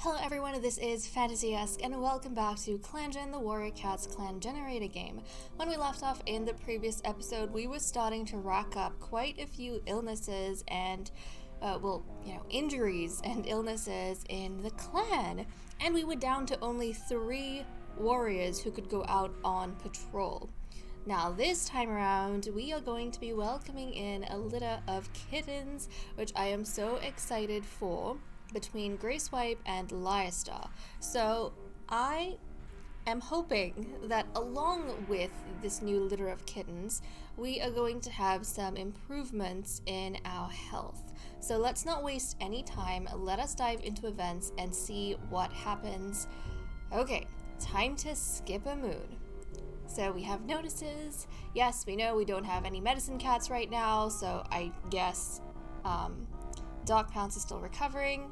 Hello everyone, this is Fantasy-esque, and welcome back to ClanGen, the Warrior Cats clan generator game. When we left off in the previous episode, we were starting to rack up quite a few illnesses and, injuries and illnesses in the clan. And we were down to only 3 warriors who could go out on patrol. Now this time around, we are going to be welcoming in a litter of kittens, which I am so excited for, between Grayswipe and Lyastar. So I am hoping that along with this new litter of kittens, we are going to have some improvements in our health. So let's not waste any time, let us dive into events and see what happens. Okay, time to skip a moon. So we have notices. Yes, we know we don't have any medicine cats right now, so I guess Dog Pounce is still recovering.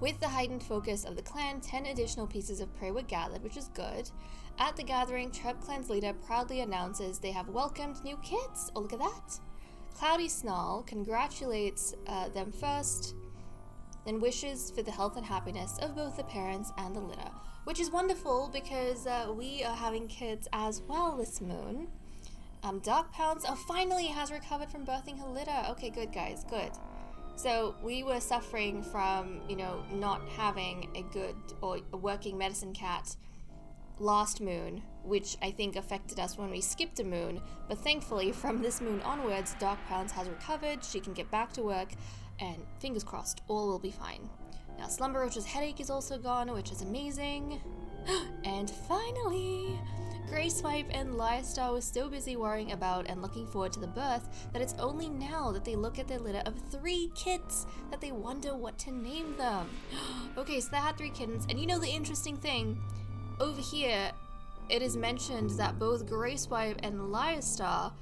With the heightened focus of the clan, 10 additional pieces of prey were gathered, which is good. At the gathering, Treb Clan's leader proudly announces they have welcomed new kids. Oh, look at that. Cloudy Snarl congratulates them first, then wishes for the health and happiness of both the parents and the litter, which is wonderful because we are having kids as well this moon. Dog Pounce finally has recovered from birthing her litter. Okay, good guys, good. So we were suffering from, not having a good or a working medicine cat last moon, which I think affected us when we skipped a moon. But thankfully, from this moon onwards, Dog Pounce has recovered, she can get back to work, and fingers crossed, all will be fine. Now, Slumber Roach's headache is also gone, which is amazing. And finally, Grayswipe and Lyastar were so busy worrying about and looking forward to the birth that it's only now that they look at their litter of 3 kids that they wonder what to name them. Okay, so they had 3 kittens, and the interesting thing, over here, it is mentioned that both Grayswipe and Lyastar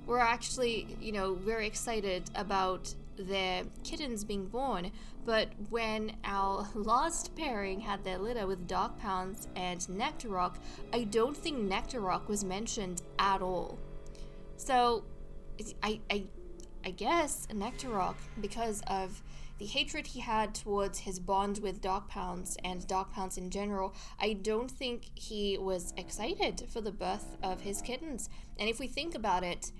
were actually, very excited about their kittens being born, but when our last pairing had their litter with Dog Pounce and Nectarrock, I don't think Nectarrock was mentioned at all. So I guess Nectarrock, because of the hatred he had towards his bond with Dog Pounce and Dog Pounce in general, I don't think he was excited for the birth of his kittens. And if we think about it,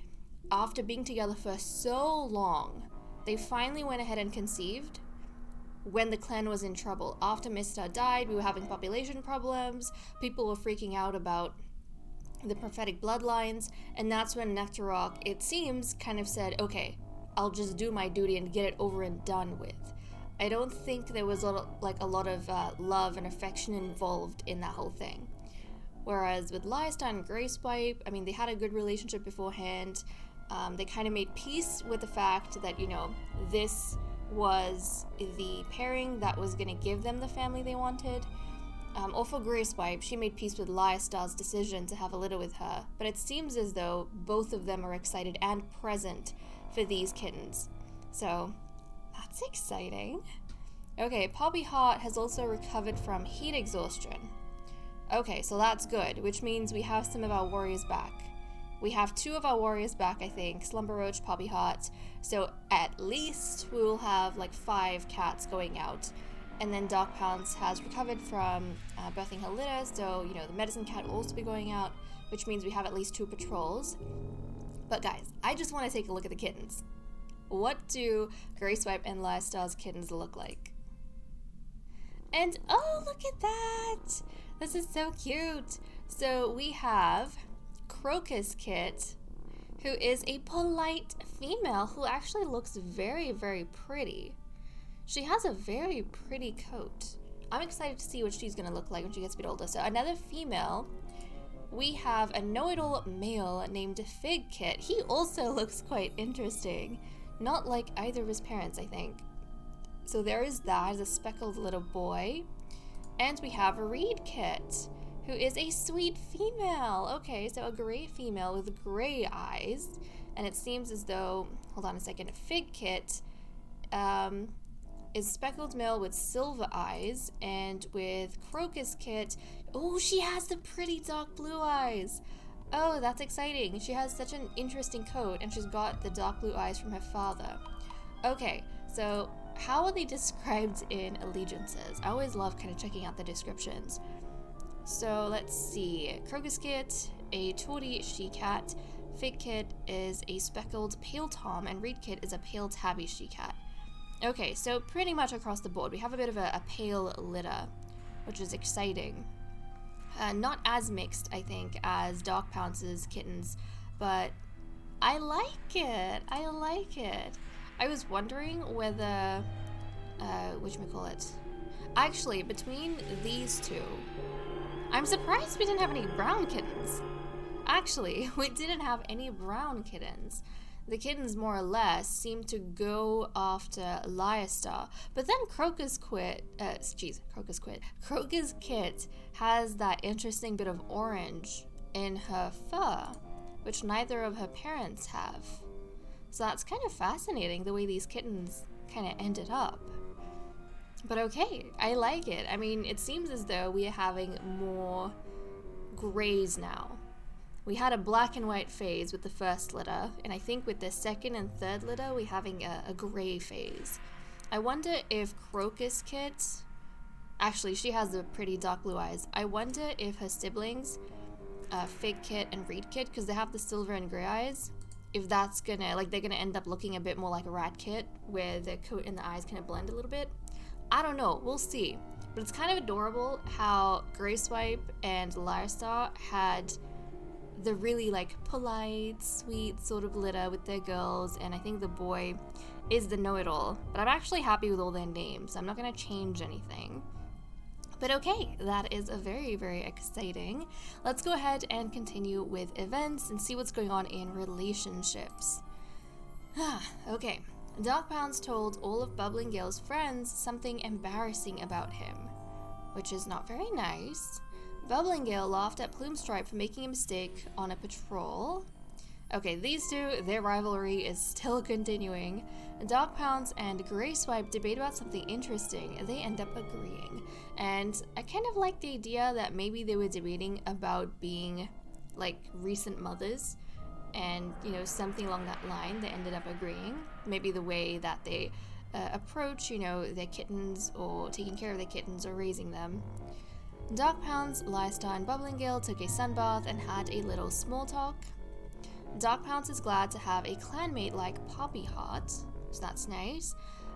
after being together for so long, they finally went ahead and conceived when the clan was in trouble. After Mr. died, we were having population problems, people were freaking out about the prophetic bloodlines, and that's when Nectarrock, it seems, kind of said, okay, I'll just do my duty and get it over and done with. I don't think there was a lot of love and affection involved in that whole thing. Whereas with Lyastar and Grayswipe, they had a good relationship beforehand. They kind of made peace with the fact that, this was the pairing that was going to give them the family they wanted. Or for Grayswipe, she made peace with Lyastar's decision to have a litter with her, but it seems as though both of them are excited and present for these kittens. So, that's exciting. Okay, Poppy Heart has also recovered from heat exhaustion. Okay, so that's good, which means we have some of our warriors back. We have 2 of our warriors back, I think, Slumber Roach, Poppy Heart, so at least we will have 5 cats going out. And then Dog Pounce has recovered from birthing her litter, so, the medicine cat will also be going out, which means we have at least 2 patrols. But guys, I just want to take a look at the kittens. What do Grayswipe and Lyastar's kittens look like? And, oh, look at that! This is so cute! So we have Crocus Kit, who is a polite female who actually looks very, very pretty. She has a very pretty coat. I'm excited to see what she's going to look like when she gets a bit older. So another female, we have a know-it-all male named Fig Kit. He also looks quite interesting. Not like either of his parents, I think. So there is that, as a speckled little boy. And we have a Reed Kit, who is a sweet female. Okay, so a gray female with gray eyes. And it seems as though, hold on a second, Fig Kit is speckled male with silver eyes. And with Crocus Kit, oh, she has the pretty dark blue eyes. Oh, that's exciting. She has such an interesting coat, and she's got the dark blue eyes from her father. Okay, so how are they described in allegiances? I always love kind of checking out the descriptions. So let's see. Crocus Kit, a tawny she-cat. Fig Kit is a speckled pale tom, and Reed Kit is a pale tabby she-cat. Okay, so pretty much across the board, we have a bit of a pale litter, which is exciting. Not as mixed, I think, as Dark Pounce's kittens, but I like it. I like it. I was wondering whether, whatchamacallit. Actually, between these two, I'm surprised we didn't have any brown kittens. Actually, we didn't have any brown kittens. The kittens, more or less, seem to go after Lyastar, but then Crocus Kit has that interesting bit of orange in her fur, which neither of her parents have. So that's kind of fascinating, the way these kittens kind of ended up. But okay, I like it. I mean, it seems as though we are having more grays now. We had a black and white phase with the first litter, and I think with the second and third litter, we're having a gray phase. I wonder if Crocus Kit, actually she has the pretty dark blue eyes, I wonder if her siblings, Fig Kit and Reed Kit, because they have the silver and gray eyes, if that's gonna, like, they're gonna end up looking a bit more like a Rat Kit, where the coat and the eyes kind of blend a little bit. I don't know, we'll see. But it's kind of adorable how Grey Swipe and Lyastar had the really like polite, sweet sort of litter with their girls, and I think the boy is the know-it-all. But I'm actually happy with all their names. I'm not gonna change anything. But okay, that is a very, very exciting. Let's go ahead and continue with events and see what's going on in relationships. Okay, Dark Pounce told all of Bubbling Gale's friends something embarrassing about him, which is not very nice. Bubbling Gale laughed at Plumestripe for making a mistake on a patrol. Okay, these two, their rivalry is still continuing. Dark Pounce and Grey Swipe debate about something interesting, and they end up agreeing. And I kind of like the idea that maybe they were debating about being, like, recent mothers, and, you know, something along that line, they ended up agreeing. Maybe the way that they approach, you know, their kittens, or taking care of their kittens, or raising them. Dark Pounce, Lyastar, and Bubbling Gale took a sunbath and had a little small talk. Dark Pounce is glad to have a clanmate like Poppy Heart, so that's nice.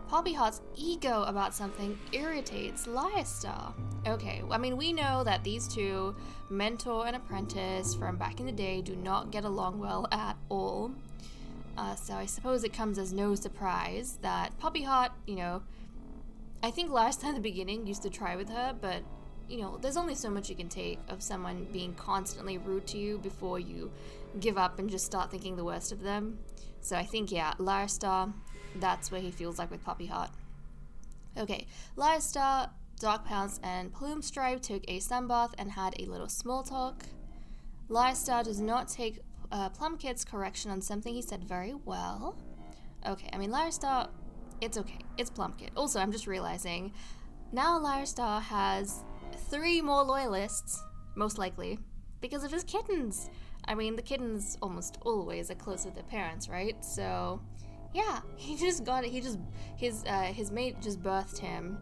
Poppy Heart's ego about something irritates Lyastar. Okay, I mean, we know that these two, mentor and apprentice from back in the day, do not get along well at all. So I suppose it comes as no surprise that Poppy Heart, you know, I think Lyastar in the beginning used to try with her, but you know, there's only so much you can take of someone being constantly rude to you before you give up and just start thinking the worst of them. So I think, yeah, Lyastar, that's what he feels like with Poppy Heart. Okay, Lyastar, Dark Pounce, and Plumestripe took a sunbath and had a little small talk. Lyastar does not take Plumkit's correction on something he said very well. Okay, I mean, Lyastar, it's okay. It's Plumkit. Also, I'm just realizing, now Lyastar has 3 more loyalists, most likely, because of his kittens. I mean, the kittens almost always are close with their parents, right? So, yeah, he just got it. His mate just birthed him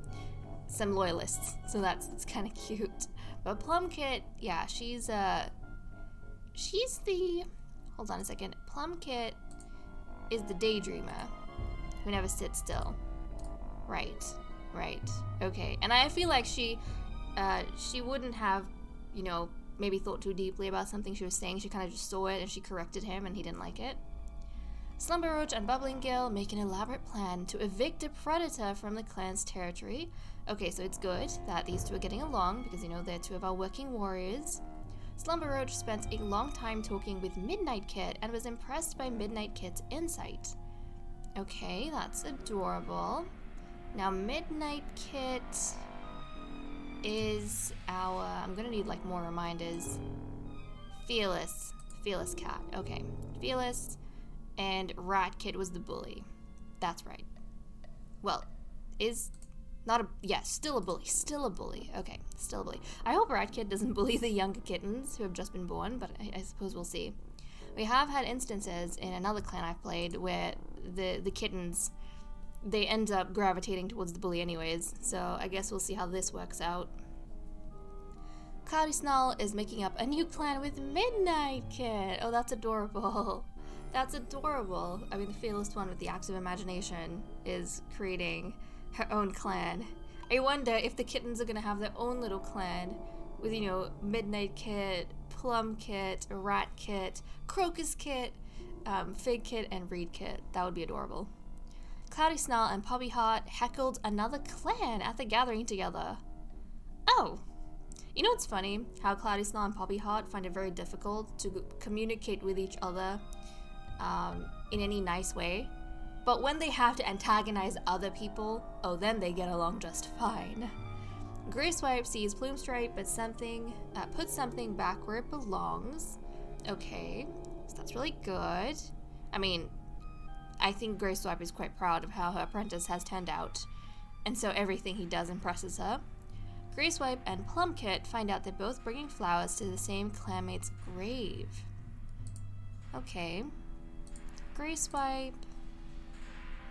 some loyalists, so it's kind of cute. But Plumkit, yeah, she's the, hold on a second. Plumkit is the daydreamer who never sits still. Right, okay. And I feel like she wouldn't have, you know, maybe thought too deeply about something she was saying. She kind of just saw it and she corrected him and he didn't like it. Slumber Roach and Bubbling Gale make an elaborate plan to evict a predator from the clan's territory. Okay, so it's good that these two are getting along because, you know, they're 2 of our working warriors. Slumber Roach spent a long time talking with Midnight Kit and was impressed by Midnight Kit's insight. Okay, that's adorable. Now, Midnight Kit is our, I'm gonna need like more reminders. Fearless cat. Okay, Fearless, and Rat Kit was the bully. That's right. Well, still a bully. Okay, still a bully. I hope Rat Kit doesn't bully the younger kittens who have just been born, but I suppose we'll see. We have had instances in another clan I've played where the kittens they end up gravitating towards the bully anyways, so I guess we'll see how this works out. Cloudy Snarl is making up a new clan with Midnight Kit. Oh, that's adorable. That's adorable. I mean, the fearless one with the active imagination is creating her own clan. I wonder if the kittens are gonna have their own little clan with, you know, Midnight Kit, Plum Kit, Rat Kit, Crocus Kit, Fig Kit, and Reed Kit. That would be adorable. Cloudy Snarl and Poppy Heart heckled another clan at the gathering together. Oh! You know what's funny? How Cloudy Snarl and Poppy Heart find it very difficult to communicate with each other in any nice way. But when they have to antagonize other people, oh, then they get along just fine. Grey Swipe sees Plumestripe, but puts something back where it belongs. Okay, so that's really good. I mean, I think Grey Swipe is quite proud of how her apprentice has turned out, and so everything he does impresses her. Grey Swipe and Plumkit find out they're both bringing flowers to the same clanmate's grave. Okay. Grey Swipe.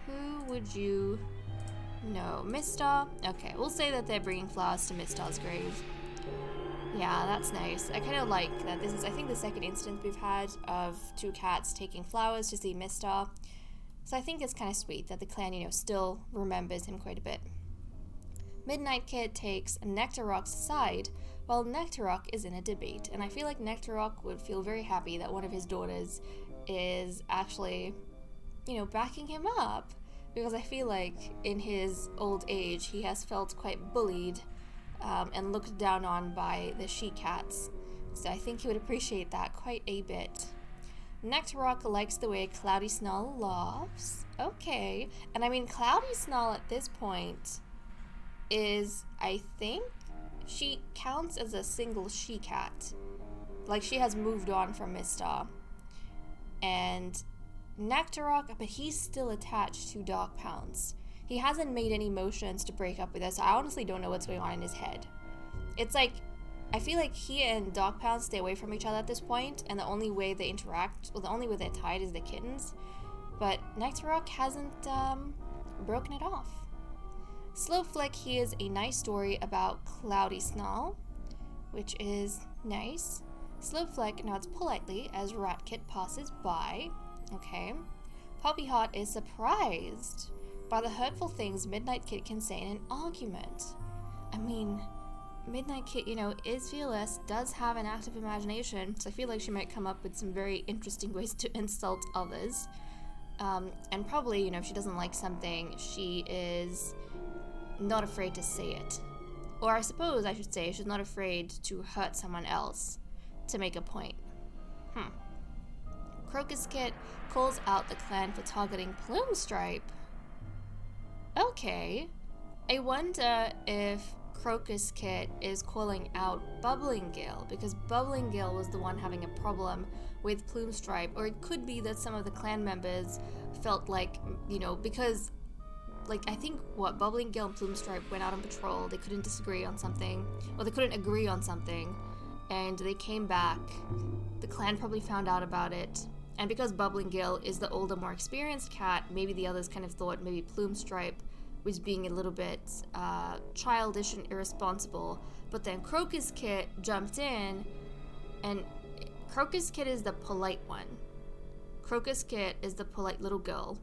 Who would you know? Mistar? Okay, we'll say that they're bringing flowers to Mistar's grave. Yeah, that's nice. I kind of like that this is, I think, the second instance we've had of two cats taking flowers to see Mistar. So I think it's kind of sweet that the clan, you know, still remembers him quite a bit. Midnight Kid takes Nectarrock's side, while Nectarrock is in a debate. And I feel like Nectarrock would feel very happy that one of his daughters is actually, you know, backing him up. Because I feel like in his old age, he has felt quite bullied and looked down on by the she-cats. So I think he would appreciate that quite a bit. Nectarrock likes the way Cloudy Snarl laughs. Okay. And I mean, Cloudy Snarl at this point is, I think, she counts as a single she-cat. Like, she has moved on from Mistar. And Nectarrock, but he's still attached to Dark Pounce. He hasn't made any motions to break up with us. So I honestly don't know what's going on in his head. It's like, I feel like he and Dark Pounce stay away from each other at this point, and the only way they interact, well, the only way they're tied is the kittens. But Nectarrock hasn't broken it off. Slowflick hears a nice story about Cloudy Snarl, which is nice. Slowflick nods politely as Ratkit passes by. Okay. Poppy Heart is surprised by the hurtful things Midnight Kid can say in an argument. I mean, Midnight Kid, you know, is fearless, does have an active imagination, so I feel like she might come up with some very interesting ways to insult others. And probably, you know, if she doesn't like something, she is not afraid to say it. Or I suppose I should say she's not afraid to hurt someone else to make a point. Crocus Kit calls out the clan for targeting Plumestripe. Okay. I wonder if Crocus Kit is calling out Bubbling Gale, because Bubbling Gale was the one having a problem with Plumestripe, or it could be that some of the clan members felt like, you know, because, like, I think, Bubbling Gale and Plumestripe went out on patrol, they couldn't disagree on something, or they couldn't agree on something, and they came back. The clan probably found out about it, and because Bubbling Gale is the older, more experienced cat, maybe the others kind of thought maybe Plumestripe was being a little bit childish and irresponsible, but then Crocus Kit jumped in, and Crocus Kit is the polite one. Crocus Kit is the polite little girl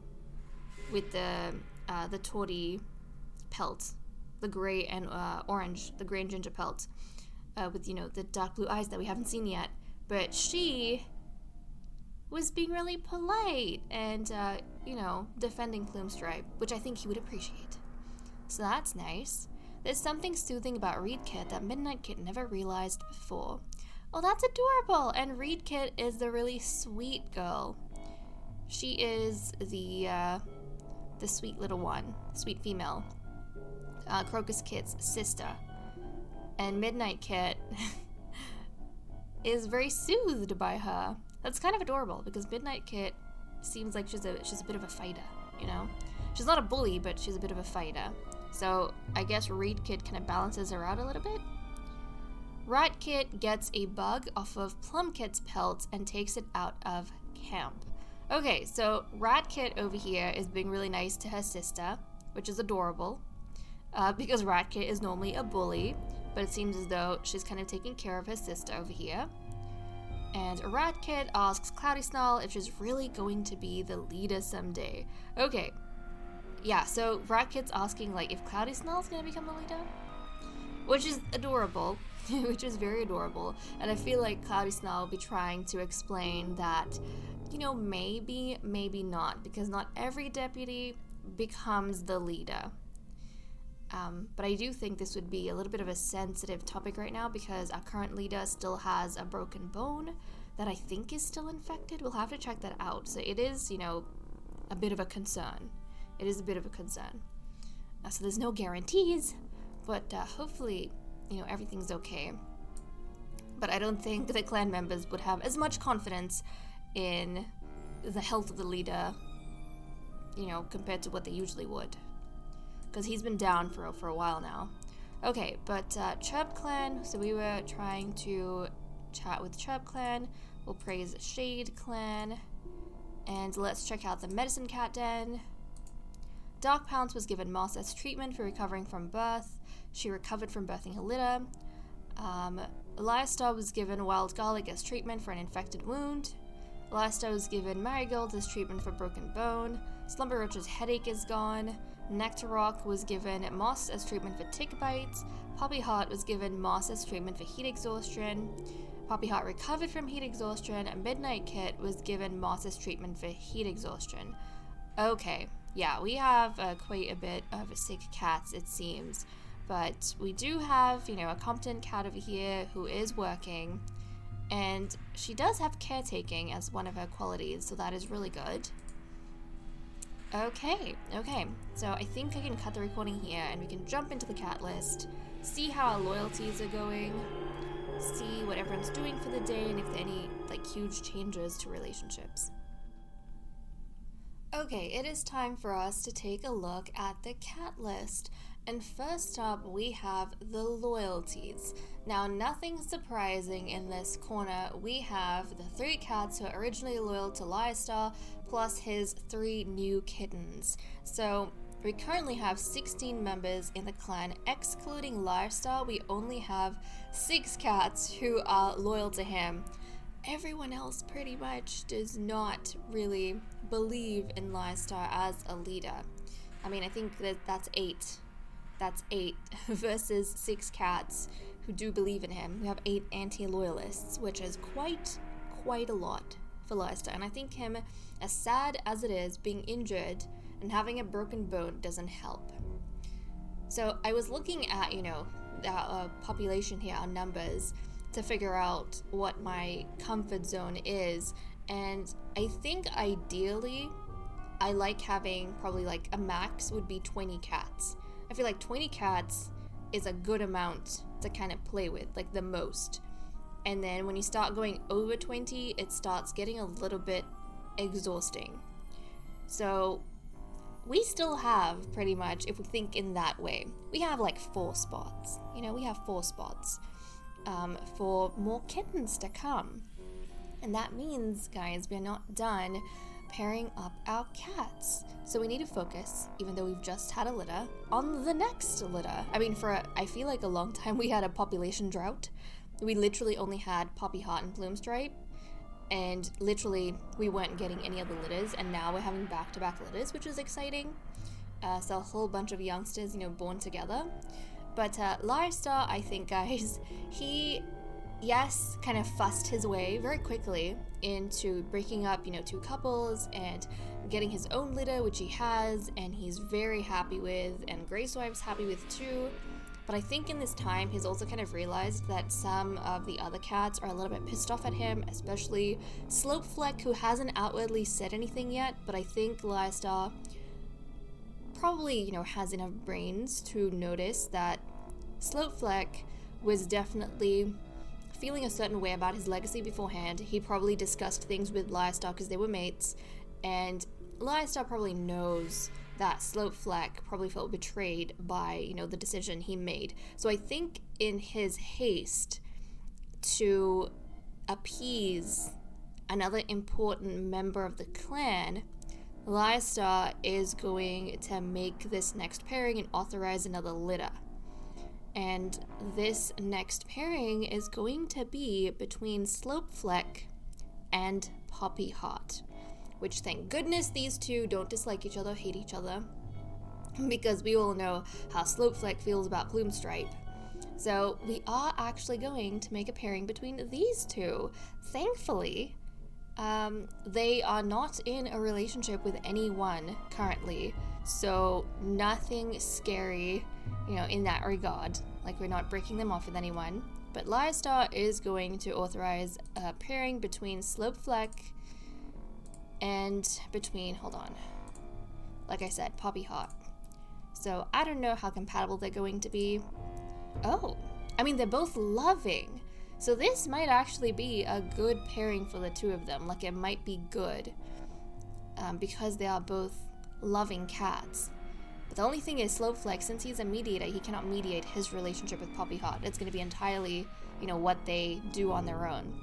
with the tawny pelt, the gray and orange, the gray and ginger pelt, with, you know, the dark blue eyes that we haven't seen yet. But she was being really polite and, you know, defending Plumestripe, which I think he would appreciate. So that's nice. There's something soothing about Reed Kit that Midnight Kit never realized before. Oh, that's adorable! And Reed Kit is the really sweet girl. She is the sweet little one, sweet female. Crocus Kit's sister. And Midnight Kit is very soothed by her. That's kind of adorable, because Midnight Kit seems like she's a bit of a fighter, you know? She's not a bully, but she's a bit of a fighter. So I guess Reed Kit kind of balances her out a little bit. Rat Kit gets a bug off of Plum Kit's pelt and takes it out of camp. Okay, so Rat Kit over here is being really nice to her sister, which is adorable, because Rat Kit is normally a bully, but it seems as though she's kind of taking care of her sister over here. And Rat Kit asks Cloudy Snarl if she's really going to be the leader someday. Okay, yeah, so Rat Kit's asking, like, if Cloudy Snarl's gonna become the leader? Which is adorable, which is very adorable, and I feel like Cloudy Snarl will be trying to explain that, you know, maybe not, because not every deputy becomes the leader. But I do think this would be a little bit of a sensitive topic right now because our current leader still has a broken bone that I think is still infected. We'll have to check that out. So it is, you know, a bit of a concern. It is a bit of a concern. So there's no guarantees, but hopefully, you know, everything's okay. But I don't think the clan members would have as much confidence in the health of the leader, you know, compared to what they usually would. Because he's been down for a while now. Okay, but Chirp Clan, so we were trying to chat with Chirp Clan. We'll praise Shade Clan. And let's check out the Medicine Cat Den. Dark Pounce was given Moss as treatment for recovering from birth. She recovered from birthing her litter. Eliastar was given Wild Garlic as treatment for an infected wound. Eliastar was given Marigold as treatment for broken bone. Slumber Roach's headache is gone. Nectarrock was given Moss as treatment for tick bites. Poppy Heart was given Moss as treatment for heat exhaustion. Poppy Heart recovered from heat exhaustion. And Midnight Kit was given Moss as treatment for heat exhaustion. Okay, yeah, we have quite a bit of sick cats, it seems. But we do have, you know, a competent cat over here who is working. And she does have caretaking as one of her qualities, so that is really good. Okay, so I think I can cut the recording here and we can jump into the cat list, see how our loyalties are going, see what everyone's doing for the day, and if there are any, like, huge changes to relationships. Okay, it is time for us to take a look at the cat list. And first up, we have the loyalties. Now, nothing surprising in this corner. We have the 3 cats who are originally loyal to Eliastar, plus his 3 new kittens. So, we currently have 16 members in the clan, excluding Eliastar. We only have 6 cats who are loyal to him. Everyone else pretty much does not really believe in Eliastar as a leader. I mean, I think that's 8. That's 8 versus 6 cats who do believe in him. We have 8 anti-loyalists, which is quite a lot for Eliastar. And I think him, as sad as it is, being injured and having a broken bone doesn't help. So I was looking at, you know, the population here, our numbers, to figure out what my comfort zone is. And I think ideally, I like having probably like a max would be 20 cats. I feel like 20 cats is a good amount to kind of play with, like the most. And then when you start going over 20, it starts getting a little bit exhausting. So we still have pretty much, if we think in that way, we have like 4 spots. You know, we have 4 spots for more kittens to come. And that means, guys, we're not done pairing up our cats. So we need to focus, even though we've just had a litter, on the next litter. I mean, I feel like a long time we had a population drought. We literally only had Poppy Heart and Bloomstripe, and literally we weren't getting any other litters, and now we're having back-to-back litters, which is exciting. So a whole bunch of youngsters, you know, born together. But Eliastar, I think, guys, he, yes, kind of fussed his way very quickly into breaking up, you know, 2 couples and getting his own litter, which he has, and he's very happy with, and Gracewipe's happy with too. But I think in this time, he's also kind of realized that some of the other cats are a little bit pissed off at him, especially Slopefleck, who hasn't outwardly said anything yet, but I think Eliastar probably, you know, has enough brains to notice that Slopefleck was definitely feeling a certain way about his legacy beforehand. He probably discussed things with Eliastar because they were mates, and Eliastar probably knows that Slopefleck probably felt betrayed by, you know, the decision he made. So I think in his haste to appease another important member of the clan, Lystar is going to make this next pairing and authorize another litter. And this next pairing is going to be between Slopefleck and Poppy Heart. Which, thank goodness, these two don't dislike each other, hate each other. Because we all know how Slopefleck feels about Plumestripe. So we are actually going to make a pairing between these two. Thankfully, they are not in a relationship with anyone currently, so nothing scary, in that regard. Like, we're not breaking them off with anyone. But Lystar is going to authorize a pairing between Slopefleck and like I said, Poppy Heart. So I don't know how compatible they're going to be. Oh, I mean, they're both loving. So this might actually be a good pairing for the two of them. Like, it might be good because they are both loving cats. But the only thing is, Slopefleck, since he's a mediator, he cannot mediate his relationship with Poppy Heart. It's going to be entirely, what they do on their own.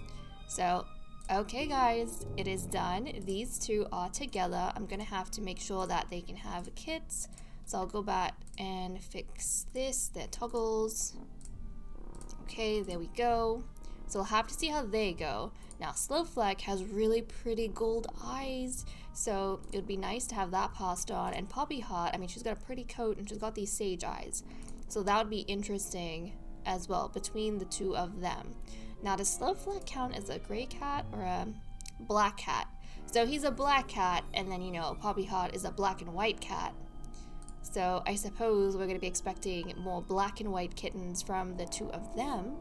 So, okay guys, it is done. These two are together. I'm going to have to make sure that they can have kits. So I'll go back and fix this, their toggles. Okay, there we go. So we'll have to see how they go. Now, Slopefleck has really pretty gold eyes, so it would be nice to have that passed on. And Poppy Heart, I mean, she's got a pretty coat and she's got these sage eyes. So that would be interesting as well between the two of them. Now, does Slopefleck count as a gray cat or a black cat? So he's a black cat, and then, Poppy Heart is a black and white cat. So I suppose we're going to be expecting more black and white kittens from the two of them.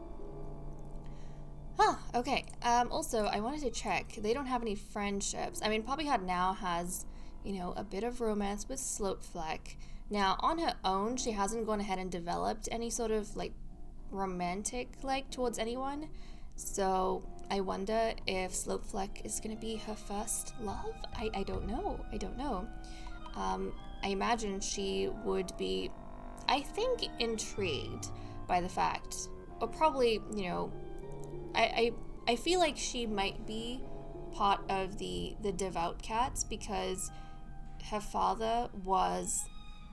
Huh, okay. Also, I wanted to check. They don't have any friendships. I mean, Poppy Heart now has, a bit of romance with Slopefleck. Now, on her own, she hasn't gone ahead and developed any sort of, romantic, towards anyone. So I wonder if Slopefleck is going to be her first love? I don't know. I imagine she would be, I think, intrigued by the fact, or probably, I feel like she might be part of the devout cats because her father was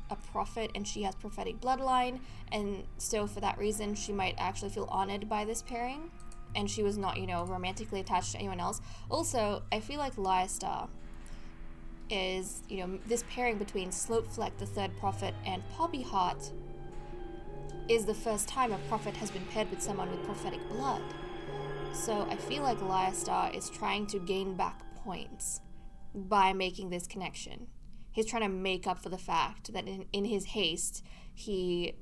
a prophet and she has prophetic bloodline, and so for that reason she might actually feel honored by this pairing, and she was not, romantically attached to anyone else. Also, I feel like Lystar is, this pairing between Slopefleck, the third prophet, and Poppy Heart is the first time a prophet has been paired with someone with prophetic blood. So I feel like Lystar is trying to gain back points by making this connection. He's trying to make up for the fact that in his haste, he,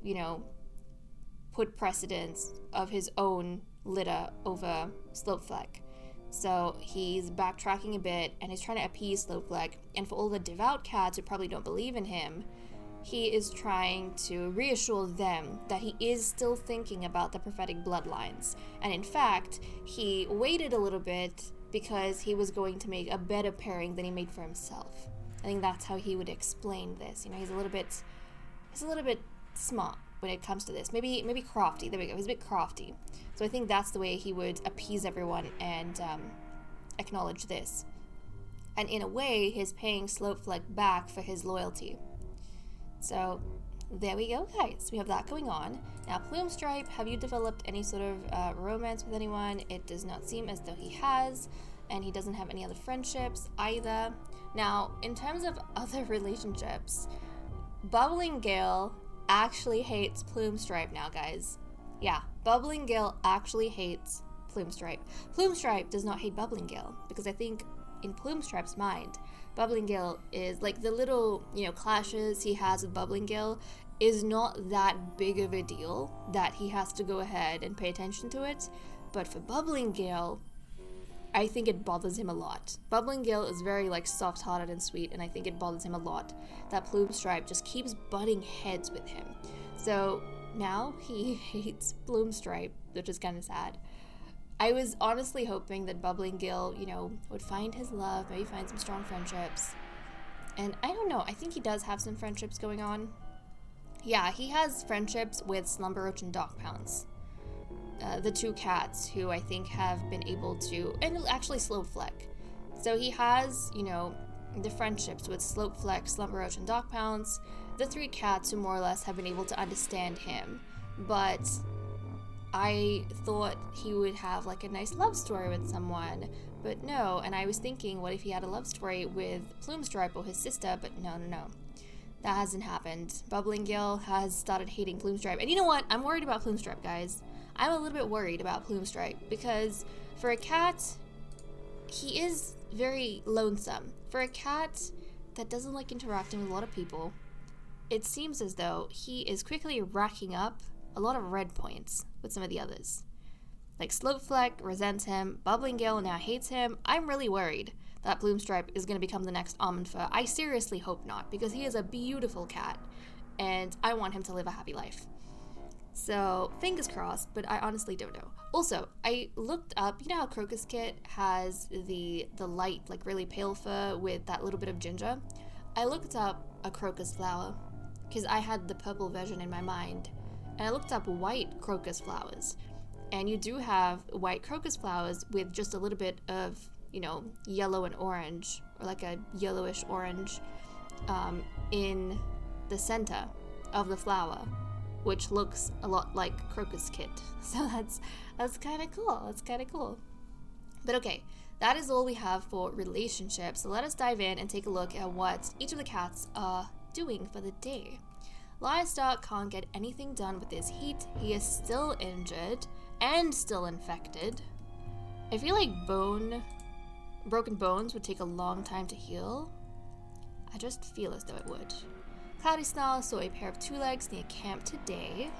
put precedence of his own litter over Slopefleck. So he's backtracking a bit, and he's trying to appease Slopefleck. And for all the devout cats who probably don't believe in him, he is trying to reassure them that he is still thinking about the prophetic bloodlines. And in fact, he waited a little bit because he was going to make a better pairing than he made for himself. I think that's how he would explain this. He's a little bit smart when it comes to this. Maybe crafty. There we go. He's a bit crafty. So I think that's the way he would appease everyone and acknowledge this. And in a way, he's paying Slopefleck back for his loyalty. So there we go, guys. We have that going on. Now, Plumestripe, have you developed any sort of romance with anyone? It does not seem as though he has, and he doesn't have any other friendships either. Now, in terms of other relationships, Bubbling Gale actually hates Plumestripe now, guys. Yeah, Bubbling Gale actually hates Plumestripe. Plumestripe does not hate Bubbling Gale, because I think in Plumestripe's mind, Bubbling Gale is, the little, clashes he has with Bubbling Gale is not that big of a deal that he has to go ahead and pay attention to it. But for Bubbling Gale, I think it bothers him a lot. Bubbling Gale is very, soft-hearted and sweet, and I think it bothers him a lot that Plumestripe just keeps butting heads with him. So now he hates Plumestripe, which is kind of sad. I was honestly hoping that Bubbling Gale, would find his love, maybe find some strong friendships. And I don't know, I think he does have some friendships going on. Yeah, he has friendships with Slumber Roach and Dog Pounce. the two cats who I think have been able to, and actually Slopefleck. So he has, you know, the friendships with Slopefleck, Slumberroach, and Dogpounce, the three cats who more or less have been able to understand him. But I thought he would have like a nice love story with someone, but no. And I was thinking, what if he had a love story with Plumestripe or his sister? But no. That hasn't happened. Bubbling Gale has started hating Plumestripe. And you know what? I'm worried about Plumestripe, guys. I'm a little bit worried about Plumestripe because for a cat, he is very lonesome. For a cat that doesn't like interacting with a lot of people, it seems as though he is quickly racking up a lot of red points with some of the others. Like Slopefleck resents him, Bubbling Gale now hates him. I'm really worried that Plumestripe is going to become the next Almond Fur. I seriously hope not, because he is a beautiful cat, and I want him to live a happy life. So, fingers crossed, but I honestly don't know. Also, I looked up, you know how Crocus Kit has the light, like really pale fur with that little bit of ginger? I looked up a crocus flower, because I had the purple version in my mind, and I looked up white crocus flowers. And you do have white crocus flowers with just a little bit of, you know, yellow and orange, or like a yellowish orange, in the center of the flower, which looks a lot like Crocus Kit. So that's kind of cool. That's kind of cool. But okay, that is all we have for relationships. So let us dive in and take a look at what each of the cats are doing for the day. Livestock can't get anything done with this heat. He is still injured and still infected. I feel like broken bones would take a long time to heal. I just feel as though it would. Cloudy Snarl saw a pair of two legs near camp today.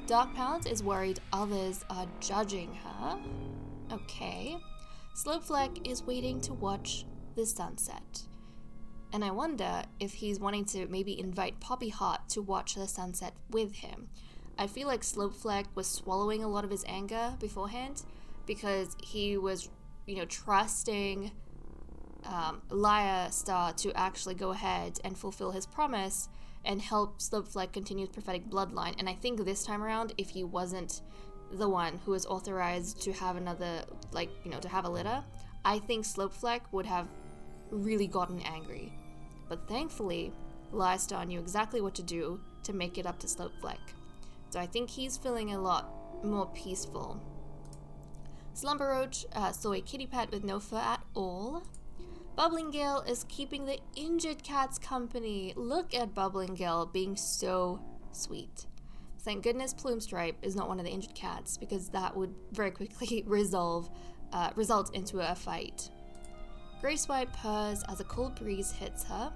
Dogpounce is worried others are judging her. Okay. Slopefleck is waiting to watch the sunset. And I wonder if he's wanting to maybe invite Poppyheart to watch the sunset with him. I feel like Slopefleck was swallowing a lot of his anger beforehand because he was, you know, trusting Lyre Star to actually go ahead and fulfill his promise and help Slopefleck continue his prophetic bloodline. And I think this time around, if he wasn't the one who was authorized to have another, like, you know, to have a litter, I think Slopefleck would have really gotten angry. But thankfully, Lyre Star knew exactly what to do to make it up to Slopefleck. So I think he's feeling a lot more peaceful. Slumberroach saw a kitty pet with no fur at all. Bubbling Gale is keeping the injured cat's company. Look at Bubbling Gale being so sweet. Thank goodness Plumestripe is not one of the injured cats, because that would very quickly result into a fight. Gracewhite purrs as a cold breeze hits her,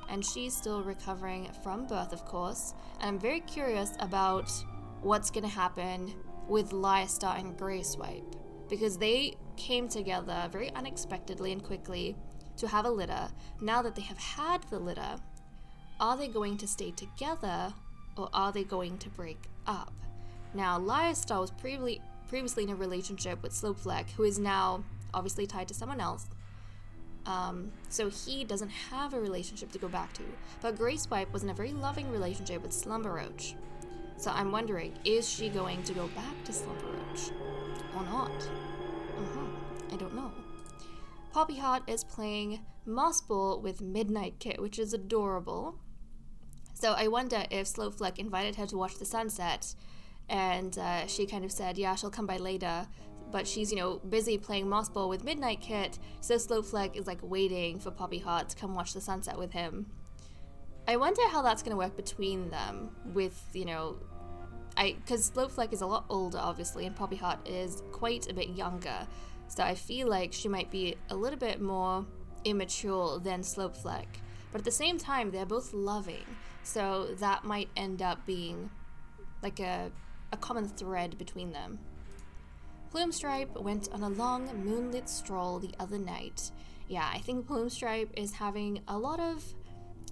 and she's still recovering from birth, of course. And I'm very curious about what's going to happen with Lyre Star and Gracewhite, because they came together very unexpectedly and quickly to have a litter. Now that they have had the litter, are they going to stay together or are they going to break up? Now, Lyre Star was previously in a relationship with Slopefleck, who is now obviously tied to someone else. So he doesn't have a relationship to go back to. But Gracewhite was in a very loving relationship with Slumberroach. So I'm wondering, is she going to go back to Slumberroach or not? I don't know. Poppyheart is playing Moss Ball with Midnight Kit, which is adorable. So I wonder if Slopefleck invited her to watch the sunset, and she kind of said, yeah, she'll come by later, but she's, you know, busy playing Moss Ball with Midnight Kit, so Slopefleck is like waiting for Poppyheart to come watch the sunset with him. I wonder how that's going to work between them with, you know, because Slopefleck is a lot older, obviously, and Poppyheart is quite a bit younger. So I feel like she might be a little bit more immature than Slopefleck. But at the same time, they're both loving. So that might end up being like a common thread between them. Plumestripe went on a long moonlit stroll the other night. Yeah, I think Plumestripe is having a lot of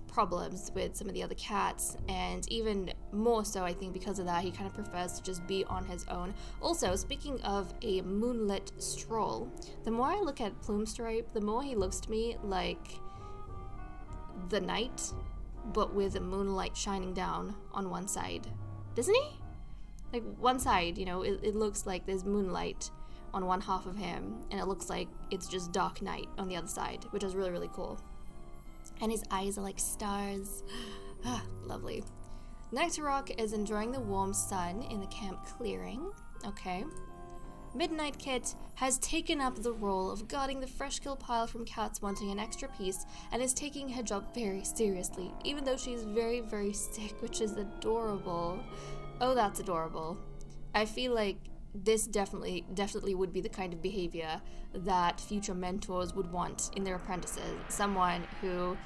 problems with some of the other cats, and even more so I think because of that he kind of prefers to just be on his own. Also, speaking of a moonlit stroll, the more I look at Plumestripe, the more he looks to me like the night, but with the moonlight shining down on one side. Doesn't he? like one side, you know, it looks like there's moonlight on one half of him, and it looks like it's just dark night on the other side, which is really, really cool. And his eyes are like stars. Lovely. Nectarrock is enjoying the warm sun in the camp clearing. Okay. Midnight Kit has taken up the role of guarding the fresh kill pile from cats wanting an extra piece, and is taking her job very seriously, even though she's very, very sick, which is adorable. Oh, that's adorable. I feel like this definitely would be the kind of behavior that future mentors would want in their apprentices. Someone who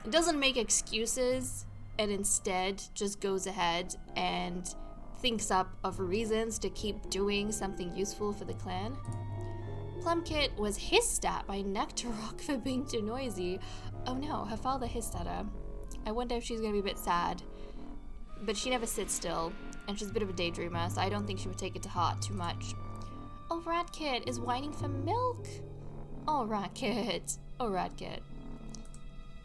doesn't make excuses and instead just goes ahead and thinks up of reasons to keep doing something useful for the clan. Plumkit was hissed at by Nectarrock for being too noisy. Oh no, her father hissed at her. I wonder if she's gonna be a bit sad. But she never sits still, and she's a bit of a daydreamer, so I don't think she would take it to heart too much. Oh, Ratkit is whining for milk. Oh, Ratkit. Oh, Ratkit.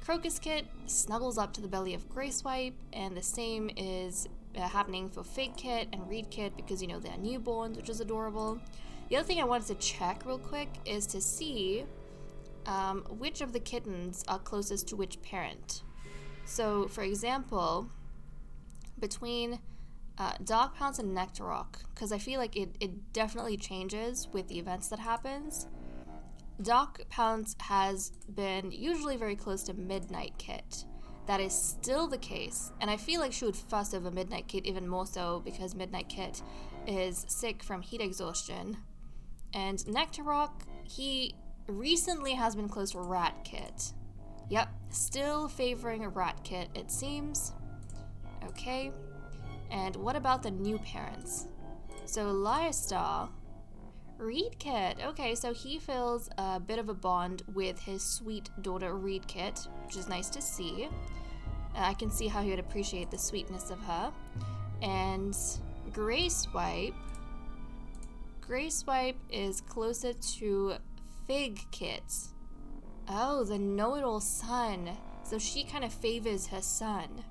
Crocus Kit snuggles up to the belly of Grayswipe, and the same is happening for Fig Kit and Reed Kit because, you know, they're newborns, which is adorable. The other thing I wanted to check real quick is to see which of the kittens are closest to which parent. So, for example, between Dog Pounce and Nectarrock, because I feel like it definitely changes with the events that happens. Dog Pounce has been usually very close to Midnight Kit. That is still the case, and I feel like she would fuss over Midnight Kit even more so because Midnight Kit is sick from heat exhaustion. And Nectarrock, he recently has been close to Rat Kit. Yep, still favoring a Rat Kit, it seems. Okay, and what about the new parents? So Lyastar, Reed Kit. Okay, so he feels a bit of a bond with his sweet daughter Reed Kit, which is nice to see. I can see how he would appreciate the sweetness of her. And Grayswipe is closer to Fig Kit. Oh, the know-it-all son. So she kind of favors her son.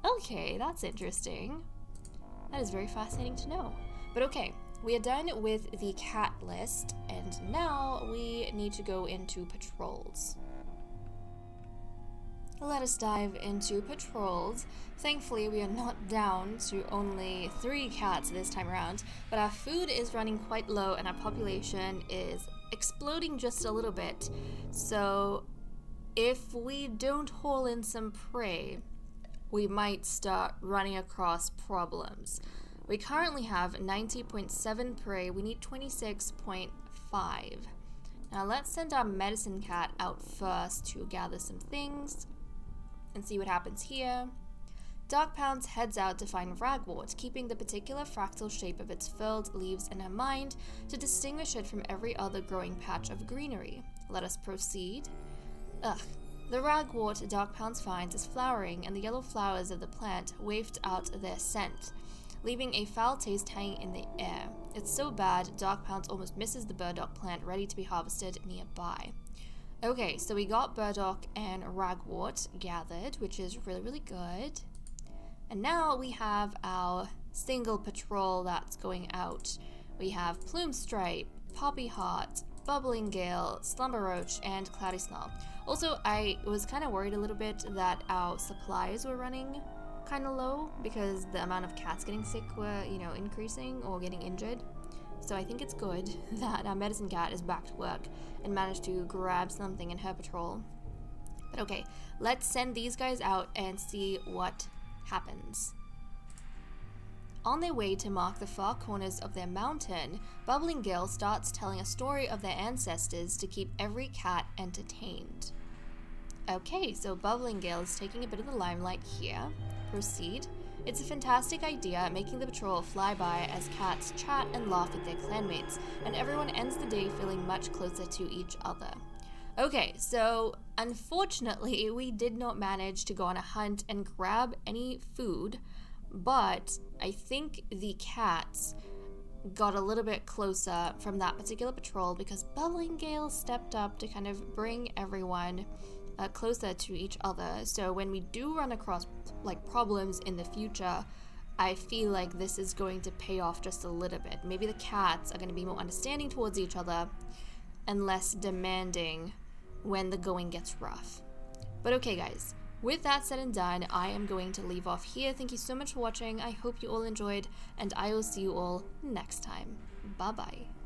Okay, that's interesting. That is very fascinating to know. But okay, we are done with the cat list, and now we need to go into patrols. Let us dive into patrols. Thankfully, we are not down to only 3 cats this time around, but our food is running quite low and our population is exploding just a little bit. So if we don't haul in some prey, we might start running across problems. We currently have 90.7 prey. We need 26.5. Now let's send our medicine cat out first to gather some things and see what happens here. Dog Pounce heads out to find ragwort, keeping the particular fractal shape of its furled leaves in her mind to distinguish it from every other growing patch of greenery. Let us proceed. The ragwort Dog Pounce finds is flowering, and the yellow flowers of the plant waft out their scent, leaving a foul taste hanging in the air. It's so bad, Dog Pounce almost misses the burdock plant ready to be harvested nearby. Okay, so we got burdock and ragwort gathered, which is really, really good. And now we have our single patrol that's going out. We have Plumestripe, Poppy Heart, Bubbling Gale, Slumber Roach, and Cloudy Snarl. Also, I was kind of worried a little bit that our supplies were running kind of low because the amount of cats getting sick were, you know, increasing or getting injured. So I think it's good that our medicine cat is back to work and managed to grab something in her patrol. But okay, let's send these guys out and see what happens. On their way to mark the far corners of their mountain, Bubbling Gale starts telling a story of their ancestors to keep every cat entertained. Okay, so Bubbling Gale is taking a bit of the limelight here. Proceed. It's a fantastic idea, making the patrol fly by as cats chat and laugh with their clanmates, and everyone ends the day feeling much closer to each other. Okay, so unfortunately, we did not manage to go on a hunt and grab any food, but I think the cats got a little bit closer from that particular patrol because Bubbling Gale stepped up to kind of bring everyone closer to each other. So when we do run across like problems in the future, I feel like this is going to pay off just a little bit. Maybe the cats are going to be more understanding towards each other and less demanding when the going gets rough. But okay, guys, with that said and done, I am going to leave off here. Thank you so much for watching. I hope you all enjoyed, and I will see you all next time. Bye-bye.